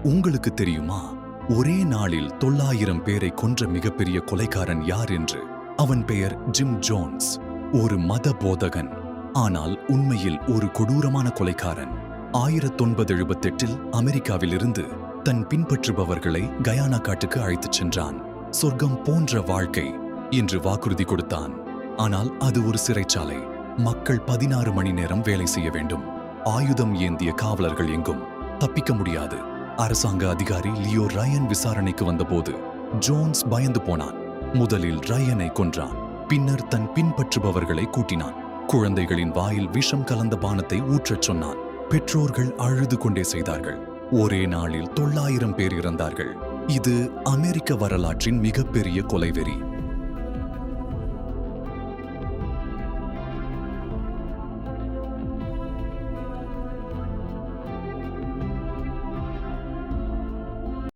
உங்களுக்கு தெரியுமா, ஒரே நாளில் 900 பேரை கொன்ற மிகப்பெரிய கொலைகாரன் யார் என்று? அவன் பெயர் ஜிம் ஜோன்ஸ். ஒரு மத போதகன், ஆனால் உண்மையில் ஒரு கொடூரமான கொலைகாரன். 1978இல் அமெரிக்காவிலிருந்து தன் பின்பற்றுபவர்களை கயானா காட்டுக்கு அழைத்துச் சென்றான். சொர்க்கம் போன்ற வாழ்க்கை என்று வாக்குறுதி கொடுத்தான். ஆனால் அது ஒரு சிறைச்சாலை. மக்கள் 16 மணி நேரம் வேலை செய்ய வேண்டும். ஆயுதம் ஏந்திய காவலர்கள் எங்கும் தப்பிக்க முடியாது. அரசாங்க அதிகாரி லியோ ரயன் விசாரணைக்கு வந்தபோது ஜோன்ஸ் பயந்து போனான். முதலில் ரயனை கொன்றான், பின்னர் தன் பின்பற்றுபவர்களை கூட்டினான். குழந்தைகளின் வாயில் விஷம் கலந்த பானத்தை ஊற்றச் சொன்னான். பெற்றோர்கள் அழுது கொண்டே செய்தார்கள். ஒரே நாளில் 900 பேர் இறந்தார்கள். இது அமெரிக்க வரலாற்றின் மிகப்பெரிய கொலைவெறி.